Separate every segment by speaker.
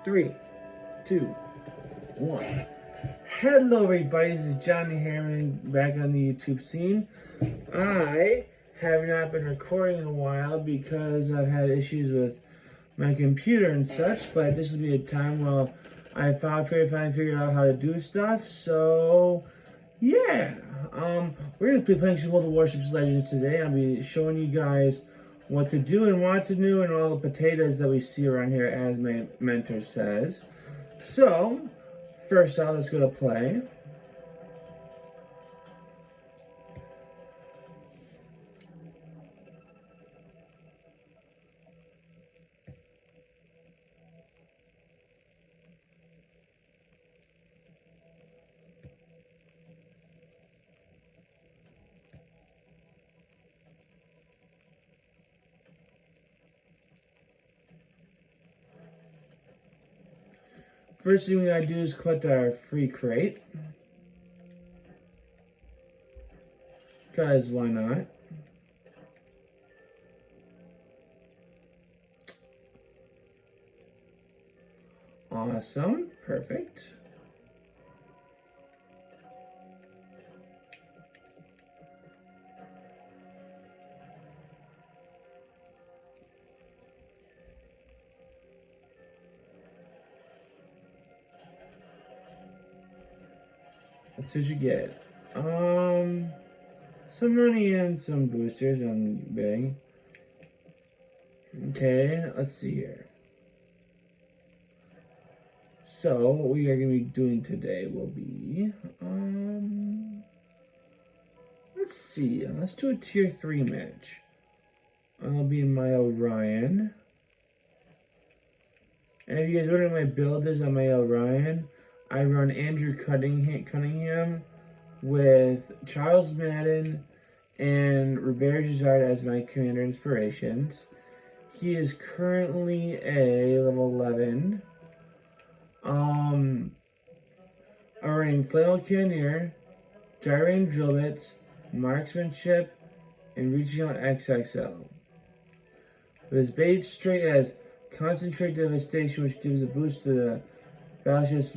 Speaker 1: Three, two, one. Hello everybody, this is Johnny Harriman back on the YouTube scene. I have not been recording in a while because I've had issues with my computer and such, but this will be a time where I finally figured out how to do stuff, so yeah. We're going to be playing some World of Warships Legends today. I'll be showing you guys what to do and what to do and all the potatoes that we see around here, as my mentor says. So, first off, let's go to play. First thing we gotta do is collect our free crate. Because why not? Awesome. Perfect. Let's see what you get. Some money and some boosters on big. Okay, let's see here. So, what we are going to be doing today will be, let's see, let's do a tier 3 match. I'll be my Orion. And if you guys wondering what my build is on my Orion, I run Andrew Cunningham with Charles Madden and Robert Gisard as my commander inspirations. He is currently a level 11. I'm running Flammable Cannoneer, Gyrating Drill Bits, Marksmanship, and Reaching Out XXL. With his base trait as Concentrate Devastation, which gives a boost to the battleship's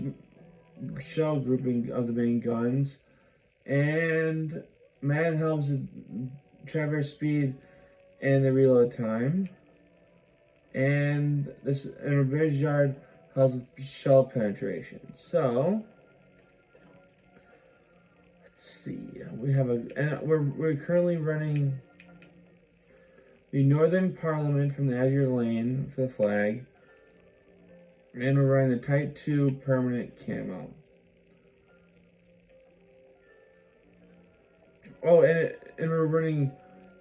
Speaker 1: shell grouping of the main guns, and Madden helps with traverse speed and the reload time, and Robert Gisard helps with shell penetration. So let's see, we're currently running the Northern Parliament from the Azure Lane for the flag. And we're running the Type 2 permanent camo. Oh, and we're running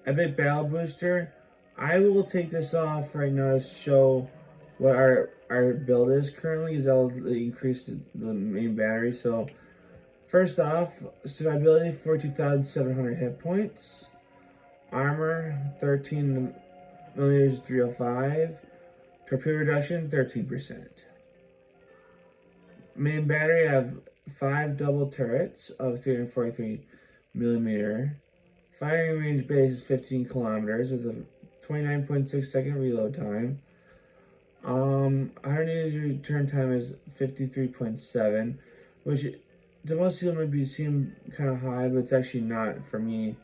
Speaker 1: Epic Battle Booster. I will take this off right now to show what our build is currently, because that will increase the main battery. So, first off, survivability 42,700 hit points. Armor 13 millimeters 305. Torpedo reduction, 13%. Main battery, I have 5 double turrets of 343 millimeter. Firing range base is 15 kilometers with a 29.6 second reload time. 180 return time is 53.7, which to most people might seem kind of high, but it's actually not for me.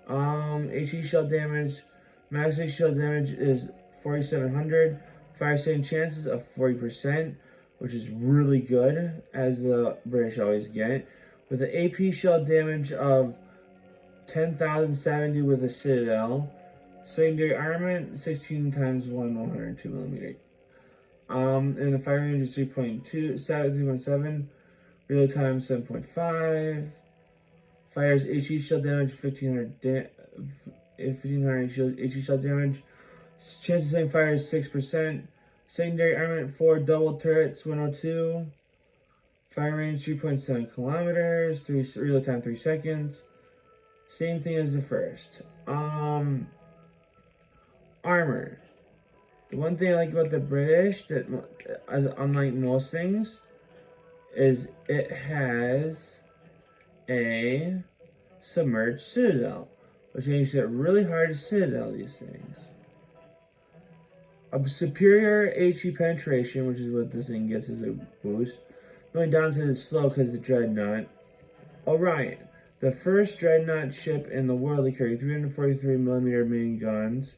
Speaker 1: HE shell damage, max HE shell damage is 4,700. Fire saving chances of 40%, which is really good, as the British always get. With an AP shell damage of 10,070 with a Citadel. Secondary armament, 16 times 102 millimeter. And the fire range is 3.7. Reload time 7.5. Fires HE shell damage 1500 HE shell damage. Chance of setting fire is 6%. Secondary armament 4 double turrets 102. Fire range 3.7 kilometers. Reload time 3 seconds. Same thing as the first. Armor. The one thing I like about the British, that unlike most things, is it has a submerged citadel, which makes it really hard to citadel these things. A superior HE penetration, which is what this thing gets as a boost. The only downside is slow because it's Dreadnought. Orion, the first Dreadnought ship in the world to carry 343mm main guns.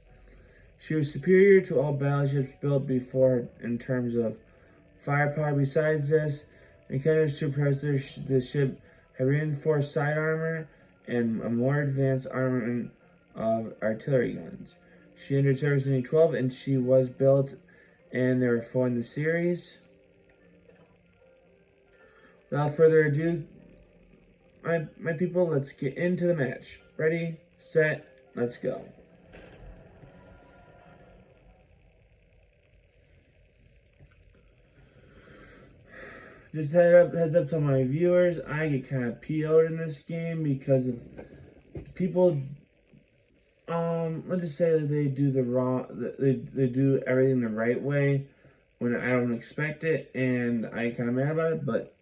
Speaker 1: She was superior to all battleships built before her in terms of firepower. Besides this, encounters to oppress the ship had reinforced side armor and a more advanced armament of artillery guns. She entered service in 2012 and she was built, and there were 4 in the series. Without further ado, my people, let's get into the match. Ready, set, let's go. Just heads up to my viewers, I get kind of PO'd in this game because of people. Let's just say that they do they do everything the right way when I don't expect it, and I kind of mad about it. But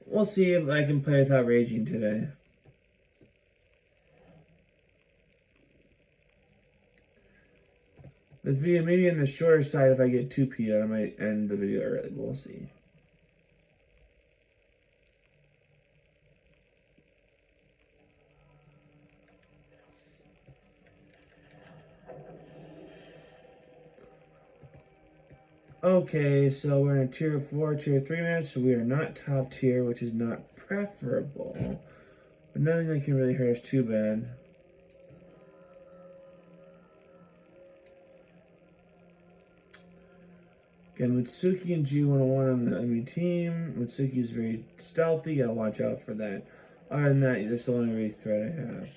Speaker 1: we'll see if I can play without raging today. This video may be on the shorter side. If I get too PO'd, I might end the video early. We'll see. Okay, so we're in a tier 4, tier 3 match, so we are not top tier, which is not preferable. But nothing that can really hurt us too bad. Again, Mitsuki and G101 on the enemy team. Mitsuki is very stealthy, I'll watch out for that. Other than that, that's the only really threat I have.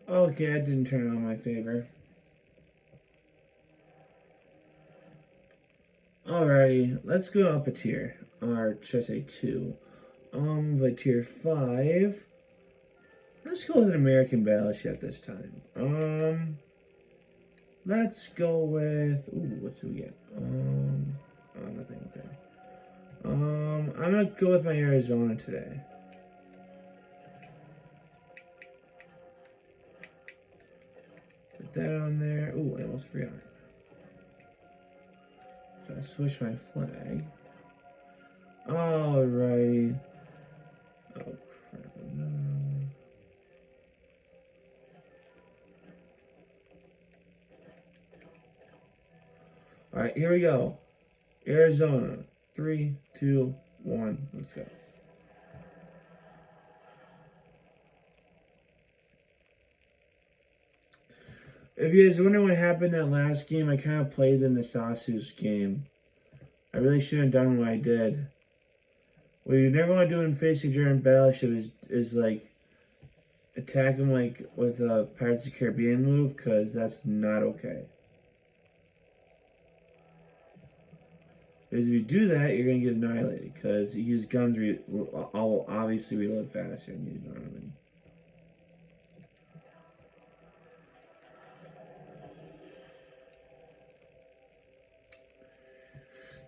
Speaker 1: Okay, I didn't turn on my favor. Alrighty, let's go up a tier. Or should I say 2? By tier 5. Let's go with an American battleship this time. Let's go with. Ooh, what do we get? Oh, nothing. Okay. I'm gonna go with my Arizona today. Put that on there. Ooh, I almost forgot. So I switch my flag. Alrighty. Oh crap! No. Alright, here we go. Arizona. 3, 2, 1. Let's go. If you guys are wondering what happened that last game, I kind of played in the Sasu's game. I really shouldn't have done what I did. What you never want to do in facing German battleship is like attack them like with a Pirates of the Caribbean move, because that's not okay. Because if you do that, you're going to get annihilated. Because his guns will obviously reload faster than you normally.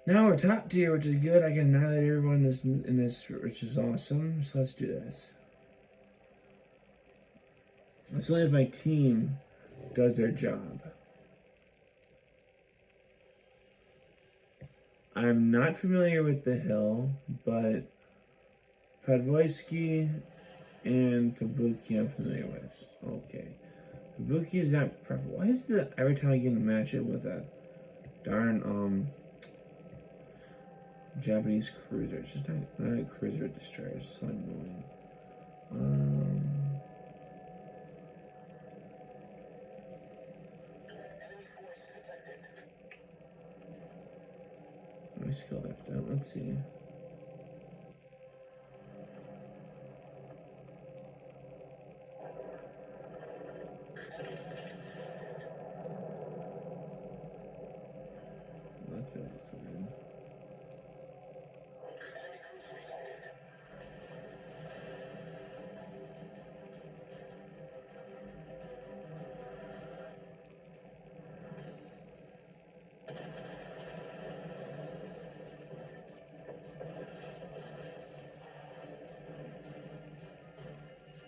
Speaker 1: Now we're top tier, which is good. I can annihilate everyone in this, which is awesome. So let's do this. It's only if my team does their job. I'm not familiar with the hill, but Podvoisky and Fubuki I'm familiar with. Okay. Fubuki is not preferable. Why is the every time I get in a matchup with a darn Japanese cruiser? It's just not a cruiser destroyer, it's so annoying. My skill left out. Let's see. Let's go this version.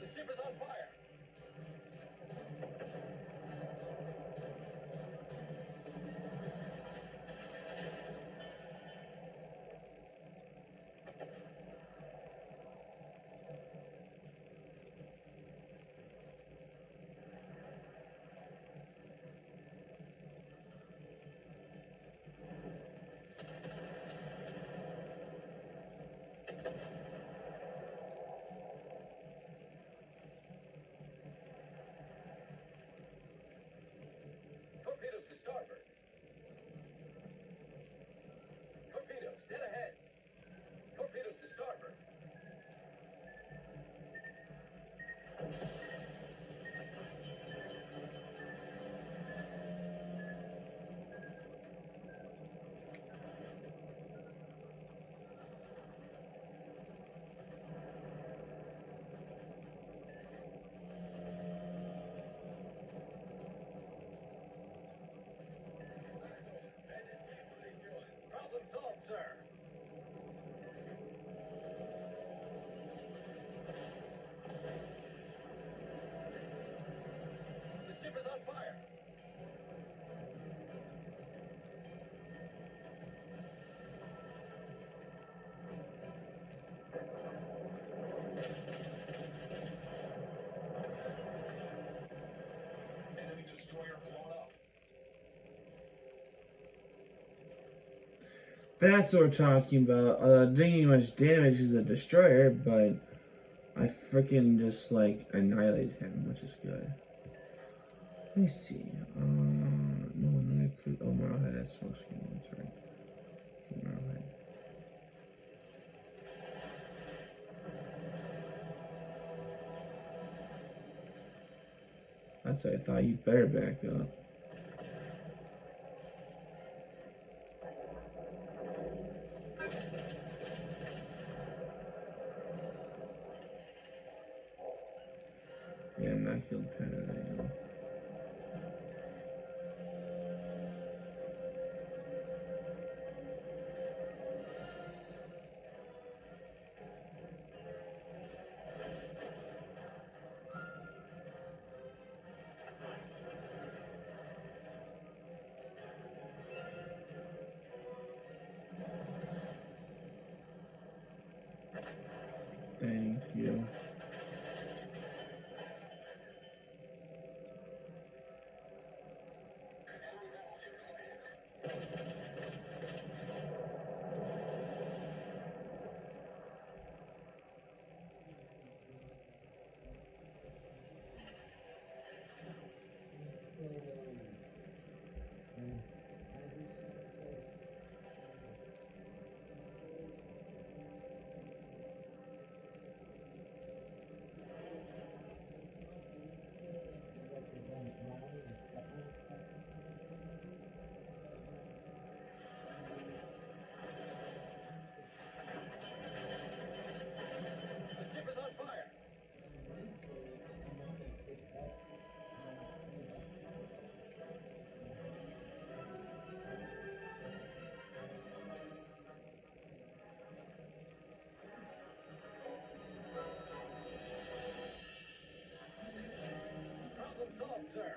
Speaker 2: The ship is on fire. Torpedoes to starboard. Torpedoes dead ahead. Torpedoes to starboard. Problem solved, sir. The ship is on fire. Enemy destroyer blown up.
Speaker 1: That's what we're talking about. Didn't get much damage as a destroyer, but I freaking just like annihilated him, which is good. Let me see. No, another cruise. Oh, Marlhead has smoke screen. That's right. Okay, Marlhead. That's what I thought. You better back up. Yeah, I'm not killed Canada anymore. Thank you.
Speaker 2: The ship is on fire. Problem solved, sir.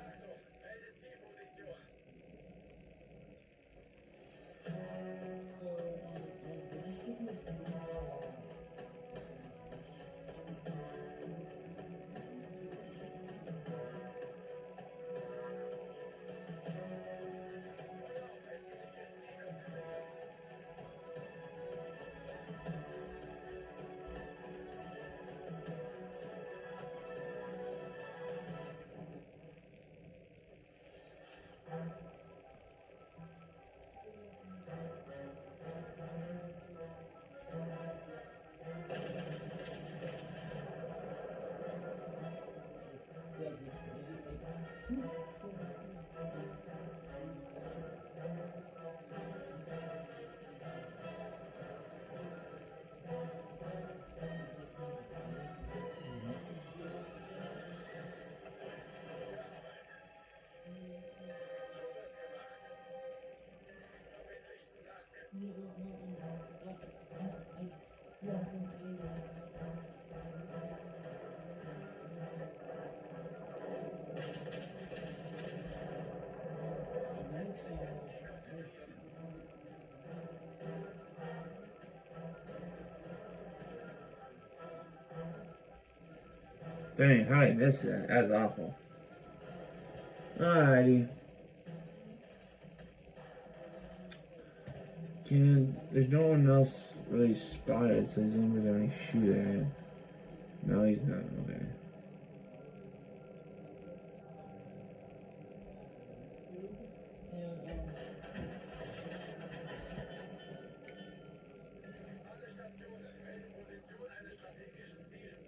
Speaker 2: Achtung, melde Zielposition.
Speaker 1: Dang, how did I miss that? That's awful. Alrighty. There's no one else really spotted, so he's gonna only shoot at. No, he's not. Okay.
Speaker 2: Alle Stationen, melde Position eines strategischen Ziels.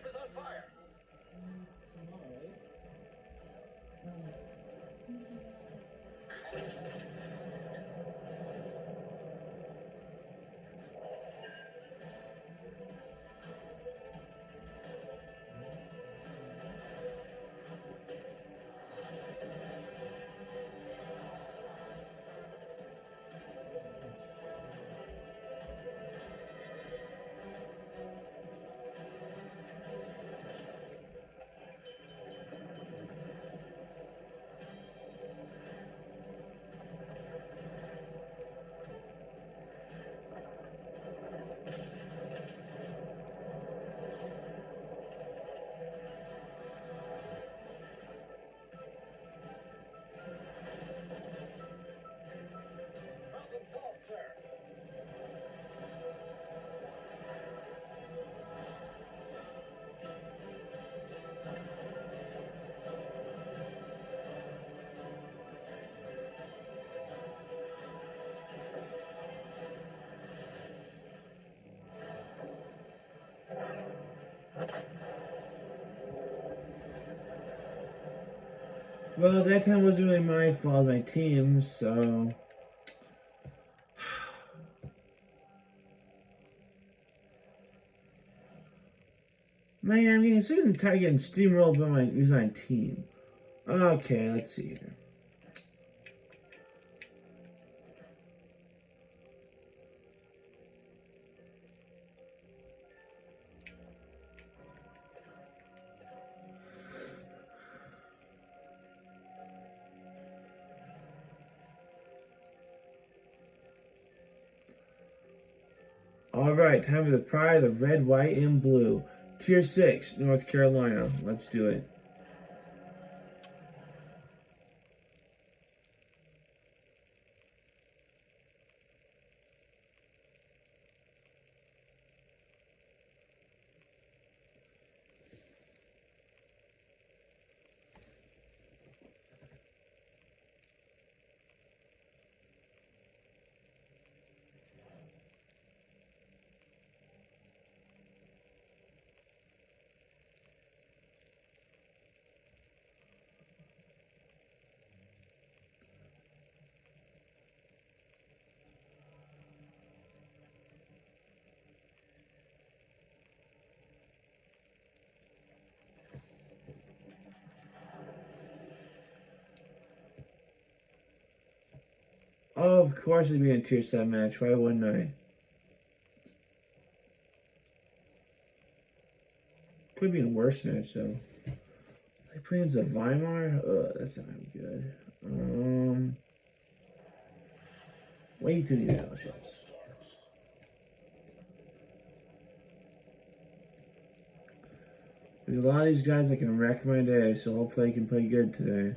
Speaker 2: ship is on fire. Problem solved, sir.
Speaker 1: Well, that time wasn't really my fault, my team, so. Man, I'm getting sick and tired of getting steamrolled by my design team. Okay, let's see here. Alright, time for the pride of red, white, and blue. Tier 6, North Carolina. Let's do it. Oh, of course it'd be a tier 7 match. Why wouldn't I? Could be a worse match, though. I play against a Weimar? Ugh, that's not good. Way too many battleships. There's a lot of these guys that can wreck my day, so hopefully I can play good today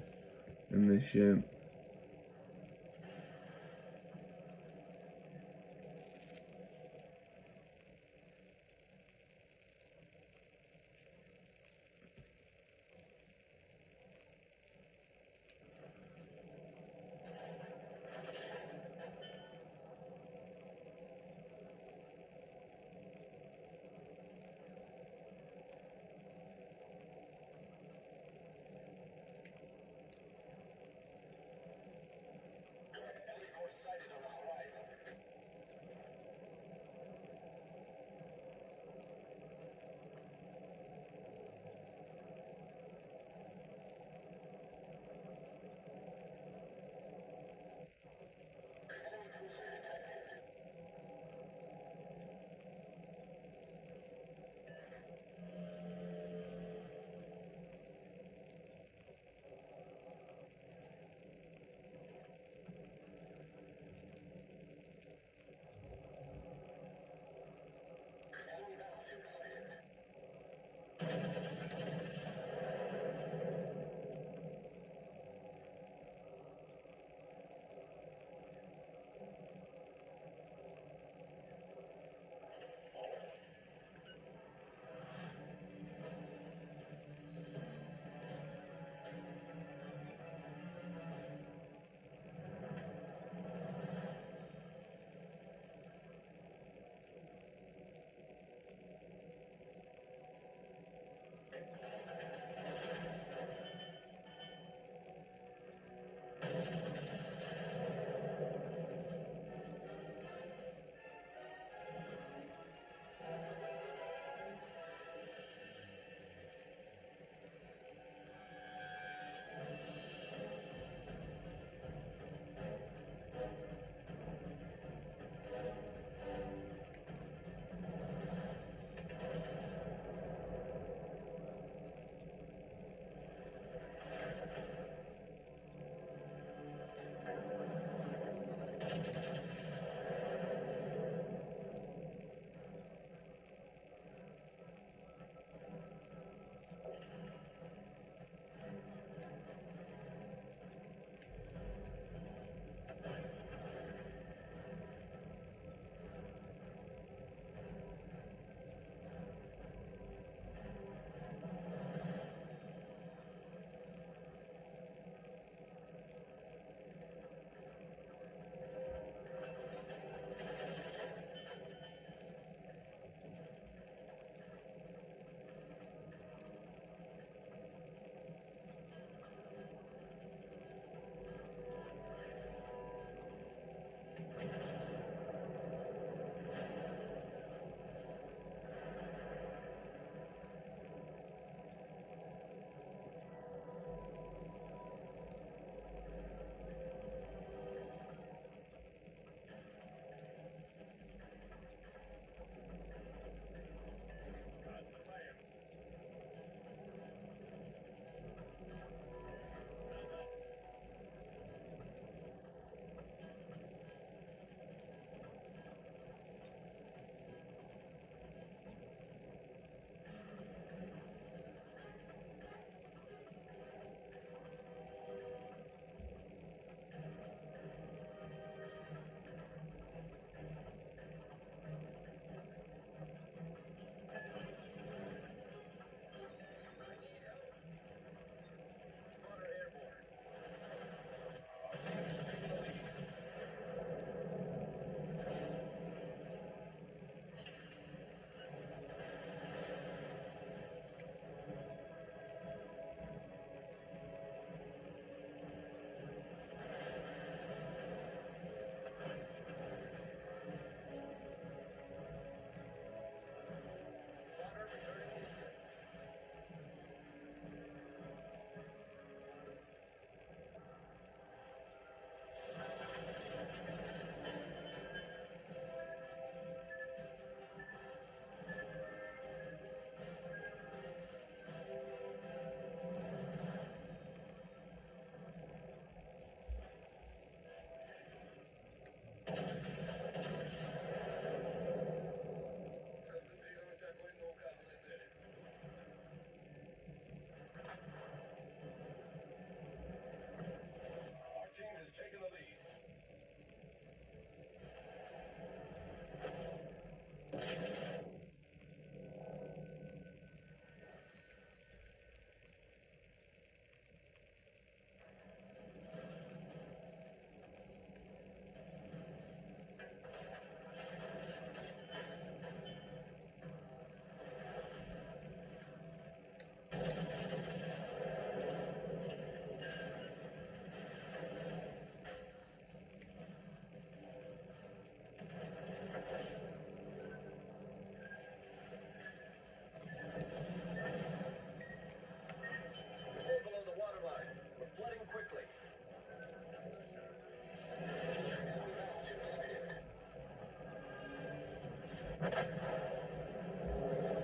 Speaker 1: in this ship.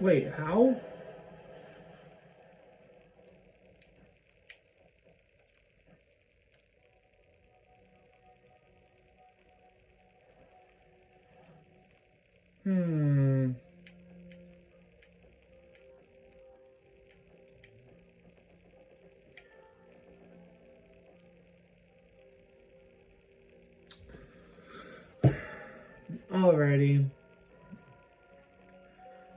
Speaker 1: Wait, how? Alrighty.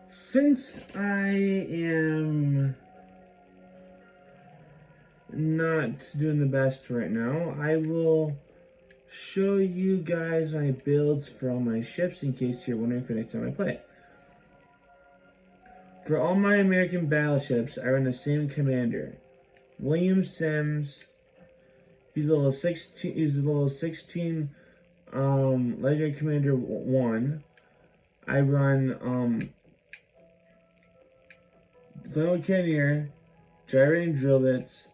Speaker 1: Since I am not doing the best right now, I will show you guys my builds for all my ships in case you're wondering for next time I play. For all my American battleships, I run the same commander. William Sims. He's level 16. He's level 16. Legendary Commander 1. I run Flammable Cannoneer, Gyrating Drill Bits,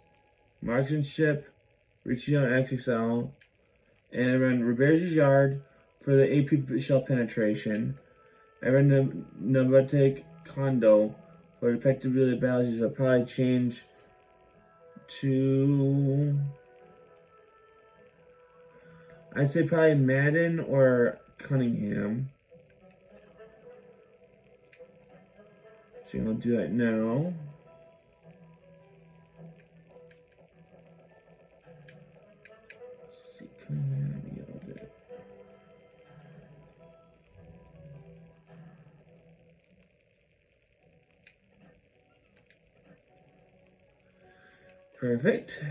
Speaker 1: Marksmanship, Reaching Out XXL, and I run Robert's Yard for the AP shell penetration. I run the Pneumatic Condo for effective relay battles. I'll probably change to, I'd say probably Madden or Cunningham. So I'll do that now. Let's see, Cunningham, yeah, I'll do it. Perfect.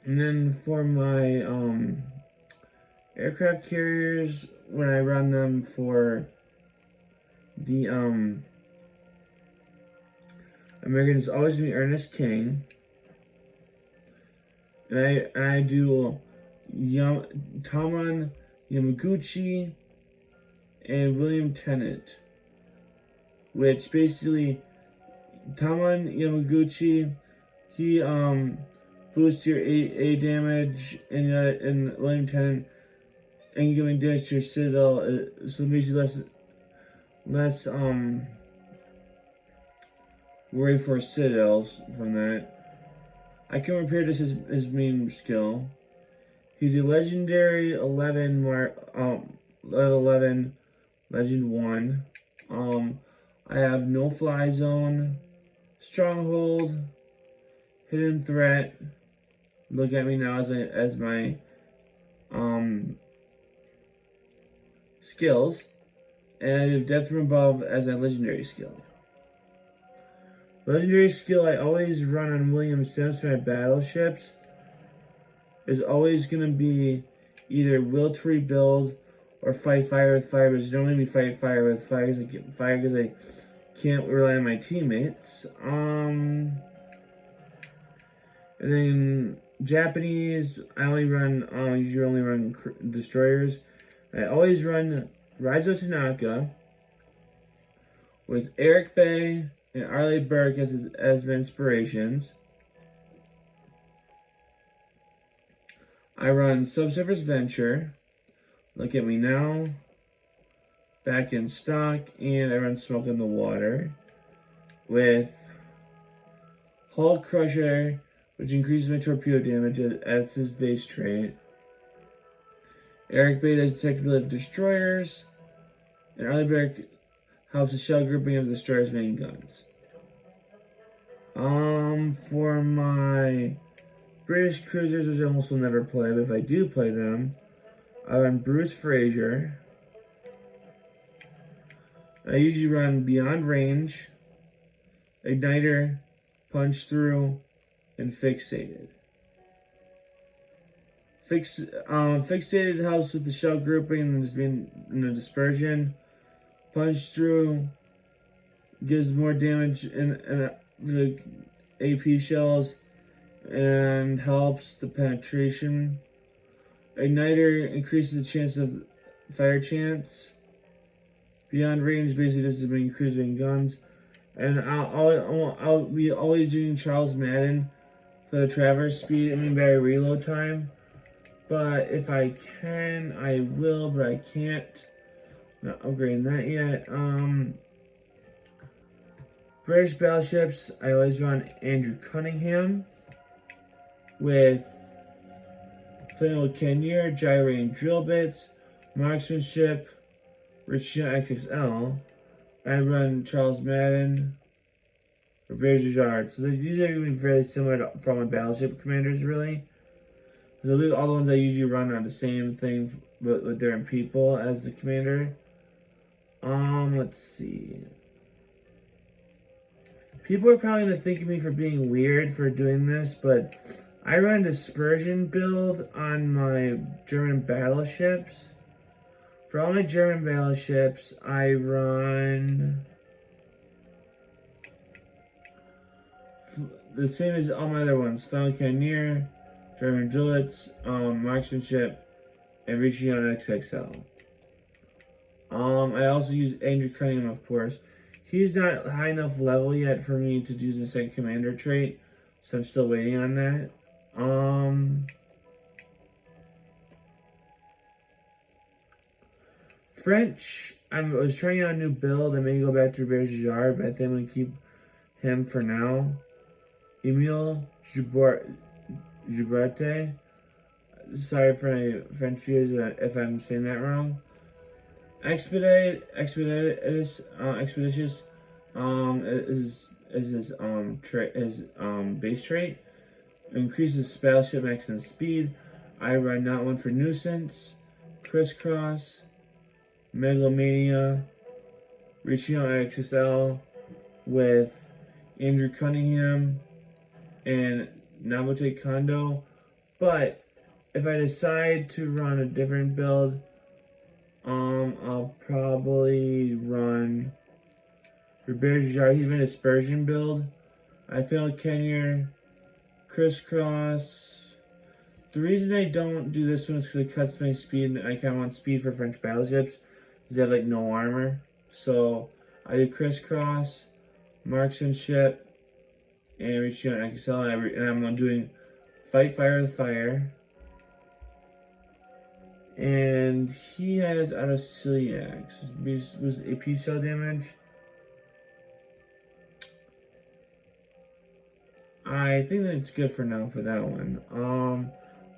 Speaker 1: And then for my aircraft carriers, when I run them for the Americans, always be Ernest King, and I do Taman Yamaguchi and William Tennant, which basically Taman Yamaguchi, he boosts your A damage, and William Tennant and giving damage to your citadel, so basically less worry for citadels from that. I can repair this as his main skill. He's a legendary 11 level 11 legend 1. I have no fly zone, stronghold, hidden threat. Look at me now as my skills. And I have depth from above as a legendary skill. Legendary skill I always run on William Sims for my battleships is always going to be either will to rebuild or fight fire with fire, but it's normally fight fire with fire because I can't rely on my teammates. And then Japanese, I usually only run destroyers. I always run Raizo Tanaka with Eric Bay and Arleigh Burke as my inspirations. I run Subsurface Venture, Look at Me Now, Back in Stock, and I run Smoke in the Water with Hull Crusher, which increases my torpedo damage as his base trait. Eric Bay does detectability of destroyers, and Arleigh Burke helps the shell grouping of the destroyer's main guns. For my British cruisers, which I almost will never play, but if I do play them, I run Bruce Fraser. I usually run Beyond Range, Igniter, Punch Through, and Fixated. Fixated helps with the shell grouping and the dispersion. Punch Through gives more damage in the AP shells and helps the penetration. Igniter increases the chance of fire chance. Beyond Range basically does the main cruising guns. And I'll be always doing Charles Madden for the traverse speed and battery reload time. But if I can, I will, but I can't. Not upgrading that yet. British battleships, I always run Andrew Cunningham with Flannel Cannier, gyrating drill bits, marksmanship, Richard XXL. I run Charles Madden or British Yard. So these are going to be very similar to all my battleship commanders, really. Because I believe all the ones I usually run are the same thing with different people as the commander. Let's see. People are probably going to think of me for being weird for doing this, but I run a dispersion build on my German battleships. For all my German battleships, I run the same as all my other ones. Flannel Cannier, German Gillets, marksmanship, and reaching out XXL. I also use Andrew Cunningham, of course. He's not high enough level yet for me to do the second commander trait, so I'm still waiting on that. French, I was trying out a new build. I may go back to Robert Gijard, but I think I'm going to keep him for now. Emile Gibarte. Sorry for my French viewers if I'm saying that wrong. Expeditious is his base trait. Increases battleship maximum speed. I run not one for nuisance, crisscross, megalomania, reaching out XSL with Andrew Cunningham and Nabote Kondo. But if I decide to run a different build, I'll probably run Robert Gijard. He's my dispersion build. I feel Kenyer, crisscross. The reason I don't do this one is because it cuts my speed, and I kind of want speed for French battleships because they have like no armor. So I do crisscross, marksmanship, and reaching out XL, and I'm doing fight fire with fire. And he has out of celiac. Was AP cell damage. I think that it's good for now for that one.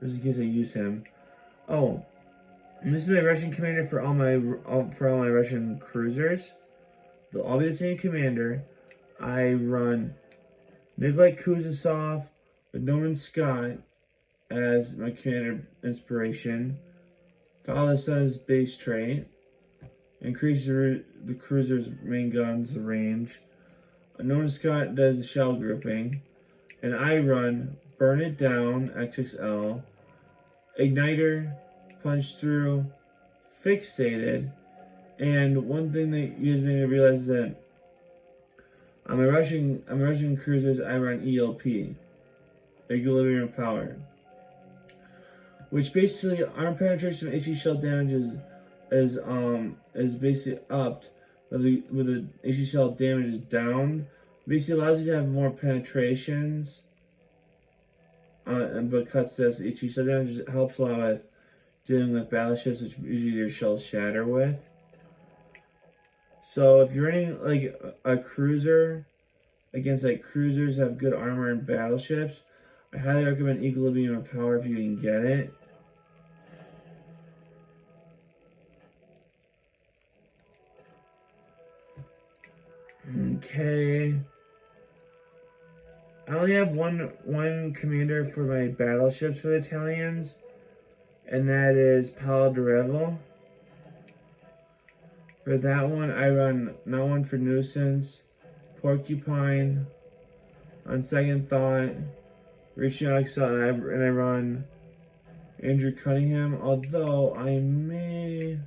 Speaker 1: Just in case I use him. Oh, and this is my Russian commander for all my Russian cruisers. They'll all be the same commander. I run Nikolai Kuznetsov with Norman Scott as my commander inspiration. Follow the sun's base trait. Increase the cruiser's main guns range. Norman Scott does the shell grouping. And I run Burn It Down, XXL, Igniter, Punch Through, Fixated, and one thing that you guys need to realize is that on my Russian cruisers, I run ELP, Equilibrium Power, which basically arm penetration and HE shell damage is basically upped, with the HE shell damage is down. Basically allows you to have more penetrations, but cuts this HE shell damage. Helps a lot with dealing with battleships, which usually your shells shatter with. So if you're running like a cruiser against like cruisers that have good armor and battleships, I highly recommend Equilibrium of Power if you can get it. Okay. I only have one commander for my battleships for the Italians, and that is Paolo de Revel. For that one, I run not one for nuisance, Porcupine. On second thought, reaching out XL, and I run Andrew Cunningham. Although I may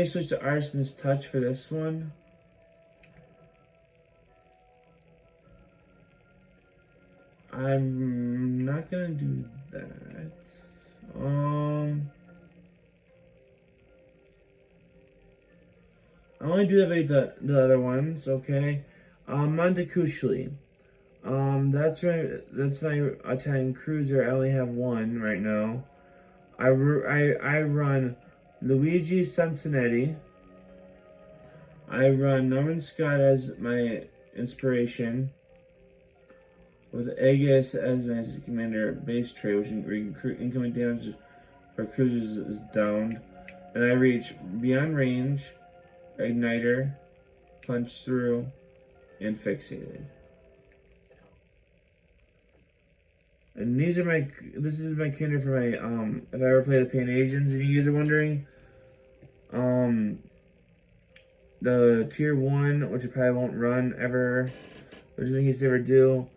Speaker 1: switch to Arson's Touch for this one. I'm not gonna do that. I only do have the other ones, okay. Montecuccoli. That's my Italian cruiser. I only have one right now. I run Luigi Cincinnati. I run Norman Scott as my inspiration, with Aegis as my commander base trait, which incoming damage for cruisers is downed. And I reach beyond range, igniter, punch through, and fixated. And this is my commander for my if I ever play the Pan Asians, and you guys are wondering, the tier 1, which I probably won't run ever, but just in case they ever do,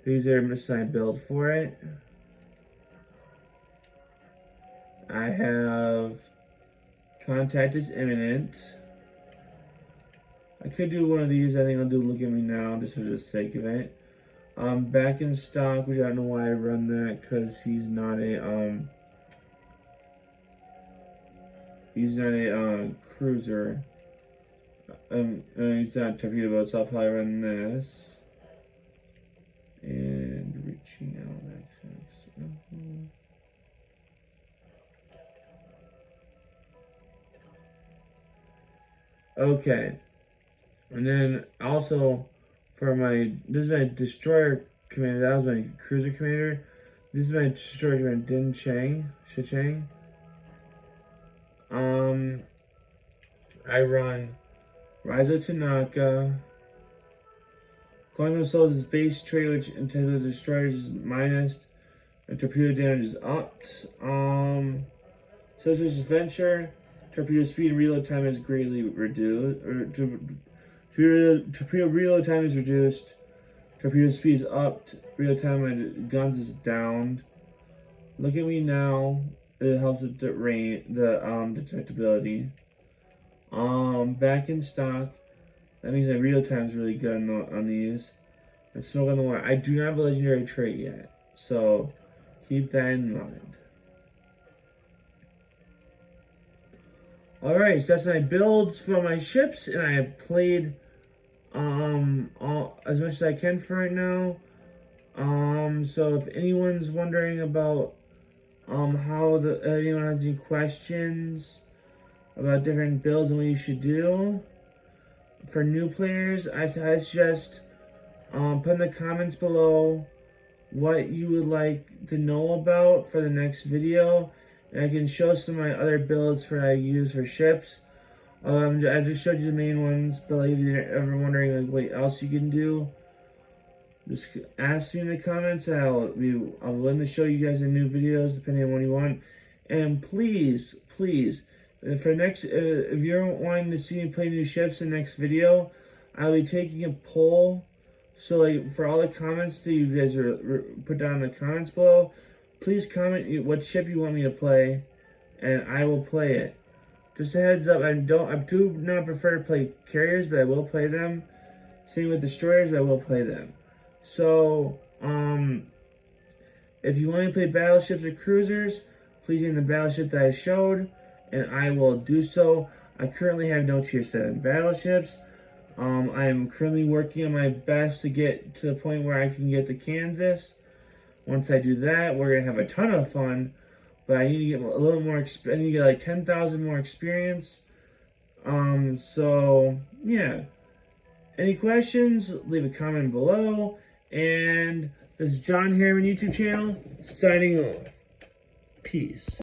Speaker 1: these are my build for it. I have Contact is Imminent. I could do one of these. I think I'll do Look at Me Now, just for the sake of it. Back in stock, which I don't know why I run that, because he's not a cruiser. He's not a torpedo boat, so I'll probably run this. And reaching out access. Okay. And then also for this is my destroyer commander. That was my cruiser commander. This is my destroyer commander, Din Shichang. I run Raizo Tanaka. Calling Souls is base trait, which until the destroyers is minus, and torpedo damage is upped. Soldier's Adventure, torpedo speed and reload time is greatly reduced. Torpedo reload time is reduced. Torpedo speed is upped. Reload time on guns is downed. Look at Me Now. It helps with the detectability. Back in stock. That means that reload time is really good on these. And Smoke on the Water. I do not have a legendary trait yet, so keep that in mind. Alright, so that's my builds for my ships, and I have played as much as I can for right now. So if anyone's wondering about anyone has any questions about different builds and what you should do for new players, I suggest put in the comments below what you would like to know about for the next video, and I can show some of my other builds I use for ships. I just showed you the main ones, but like, if you're ever wondering what else you can do, just ask me in the comments. I'll be willing to show you guys in new videos depending on what you want. And please, if you're wanting to see me play new ships in the next video, I'll be taking a poll. So like for all the comments that you guys put down in the comments below, please comment what ship you want me to play, and I will play it. Just a heads up, I do not prefer to play carriers, but I will play them. Same with destroyers, but I will play them. So, if you want me to play battleships or cruisers, please name the battleship that I showed, and I will do so. I currently have no tier 7 battleships. I am currently working on my best to get to the point where I can get to Kansas. Once I do that, we're going to have a ton of fun. But I need to get a little more experience. I need to get like 10,000 more experience. So, yeah. Any questions, leave a comment below. And this is John Harriman YouTube channel, signing off. Peace.